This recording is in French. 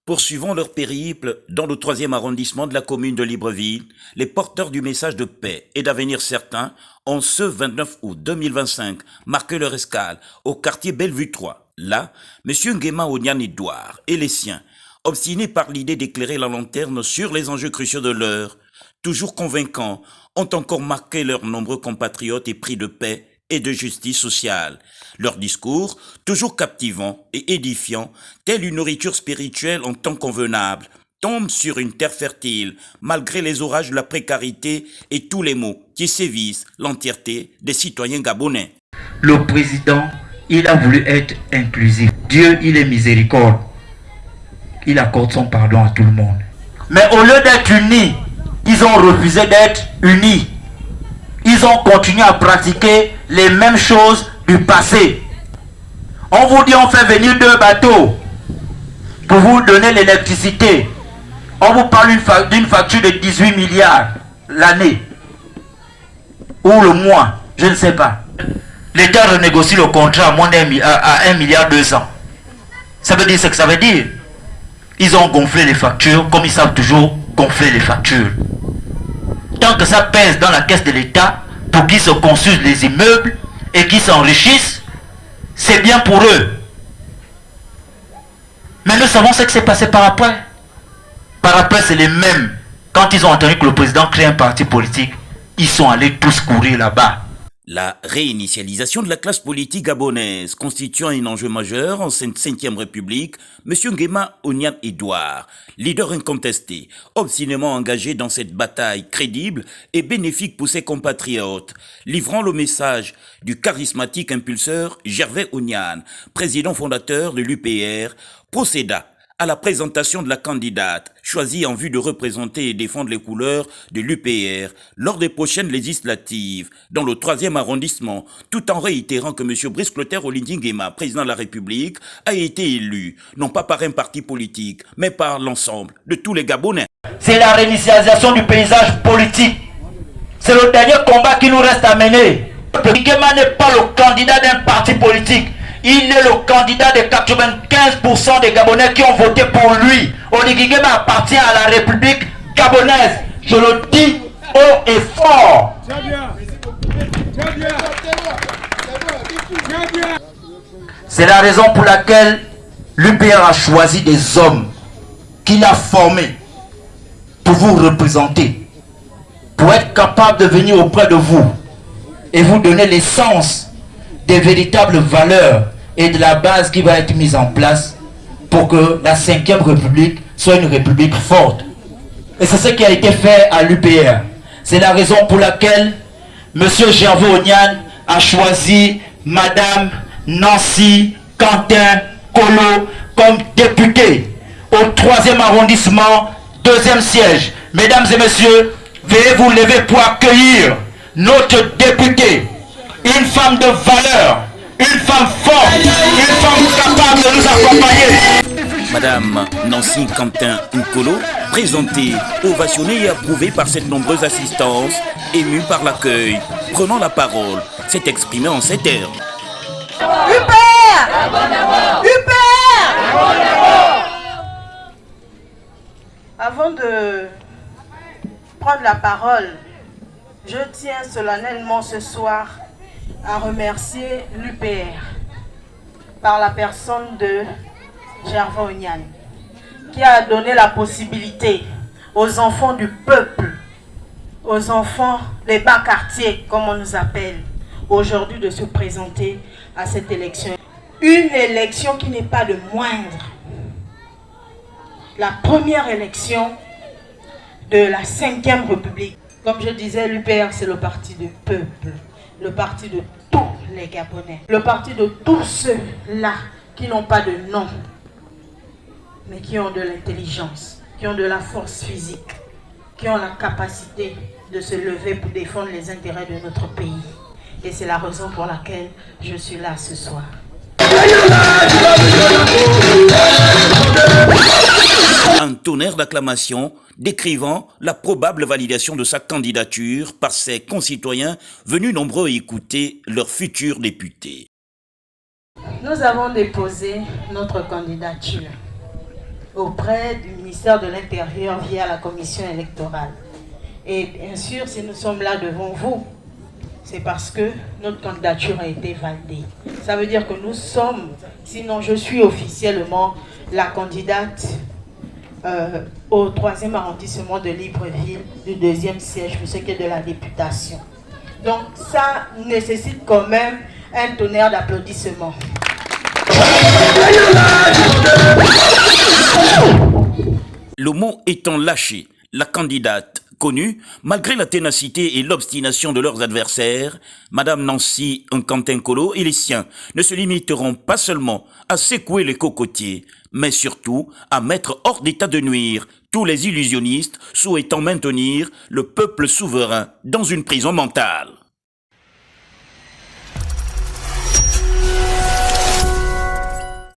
Poursuivant leur périple dans le 3e arrondissement de la commune de Libreville, les porteurs du message de paix et d'avenir certain ont ce 29 août 2025 marqué leur escale au quartier Bellevue 3. Là, M. Nguema Onyan-Edouard et les siens, obstinés par l'idée d'éclairer la lanterne sur les enjeux cruciaux de l'heure, toujours convaincants, ont encore marqué leurs nombreux compatriotes épris de paix et de justice sociale. Leur discours, toujours captivant et édifiant, telle une nourriture spirituelle en temps convenable, tombe sur une terre fertile, malgré les orages de la précarité et tous les maux qui sévissent l'entièreté des citoyens gabonais. Le président, il a voulu être inclusif. Dieu, il est miséricorde. Il accorde son pardon à tout le monde. Mais au lieu d'être unis, ils ont refusé d'être unis. Ils ont continué à pratiquer les mêmes choses du passé. On vous dit on fait venir 2 bateaux pour vous donner l'électricité. On vous parle d'une facture de 18 milliards l'année. Ou le mois, je ne sais pas. L'État renégocie le contrat à moins à 1 milliard 200. Ça veut dire ce que ça veut dire. Ils ont gonflé les factures comme ils savent toujours gonfler les factures. Tant que ça pèse dans la caisse de l'État pour qu'ils se construisent les immeubles et qu'ils s'enrichissent, c'est bien pour eux. Mais nous savons ce qui s'est passé par après. Par après, c'est les mêmes. Quand ils ont entendu que le président crée un parti politique, ils sont allés tous courir là-bas. La réinitialisation de la classe politique gabonaise constituant un enjeu majeur en cette 5e République, M. Nguema Onyan-Edouard, leader incontesté, obstinément engagé dans cette bataille crédible et bénéfique pour ses compatriotes, livrant le message du charismatique impulseur Gervais Onyan, président fondateur de l'UPR, procéda à la présentation de la candidate choisie en vue de représenter et défendre les couleurs de l'UPR lors des prochaines législatives dans le 3e arrondissement, tout en réitérant que M. Brice Clotaire Oligui Nguema, président de la République, a été élu, non pas par un parti politique, mais par l'ensemble de tous les Gabonais. C'est la réinitialisation du paysage politique. C'est le dernier combat qui nous reste à mener. Nguema n'est pas le candidat d'un parti politique. Il est le candidat de 95% des Gabonais qui ont voté pour lui. Oligui Nguema appartient à la République gabonaise. Je le dis haut et fort. C'est la raison pour laquelle l'UPR a choisi des hommes qu'il a formés pour vous représenter, pour être capable de venir auprès de vous et vous donner l'essence des véritables valeurs et de la base qui va être mise en place pour que la 5e République soit une république forte. Et c'est ce qui a été fait à l'UPR. C'est la raison pour laquelle M. Gervais Onyan a choisi Madame Nancy Quentin Kolo comme députée au 3e arrondissement, 2e siège. Mesdames et messieurs, veuillez vous lever pour accueillir notre députée, une femme de valeur, une femme forte, une femme capable de nous accompagner. Madame Nancy Quentin Nkolo, présentée, ovationnée et approuvée par cette nombreuse assistance, émue par l'accueil, prenant la parole, s'est exprimée en ces termes. UPR! UPR! Avant de prendre la parole, je tiens solennellement ce soir à remercier l'UPR par la personne de Gervais Onyan qui a donné la possibilité aux enfants du peuple, aux enfants des bas quartiers comme on nous appelle aujourd'hui, de se présenter à cette élection. Une élection qui n'est pas de moindre. La première élection de la 5e République. Comme je disais, l'UPR, c'est le parti du peuple, le parti de tous les Gabonais, le parti de tous ceux-là qui n'ont pas de nom, mais qui ont de l'intelligence, qui ont de la force physique, qui ont la capacité de se lever pour défendre les intérêts de notre pays. Et c'est la raison pour laquelle je suis là ce soir. Un tonnerre d'acclamations décrivant la probable validation de sa candidature par ses concitoyens venus nombreux écouter leur futur député. Nous avons déposé notre candidature auprès du ministère de l'Intérieur via la commission électorale. Et bien sûr, si nous sommes là devant vous, c'est parce que notre candidature a été validée. Ça veut dire que nous sommes, sinon je suis officiellement la candidate au 3e arrondissement de Libreville, du 2e siège, pour ce qui est de la députation. Donc ça nécessite quand même un tonnerre d'applaudissements. Le mot étant lâché, la candidate connue, malgré la ténacité et l'obstination de leurs adversaires, Madame Nancy Nkantenkolo et les siens ne se limiteront pas seulement à secouer les cocotiers, mais surtout à mettre hors d'état de nuire tous les illusionnistes souhaitant maintenir le peuple souverain dans une prison mentale.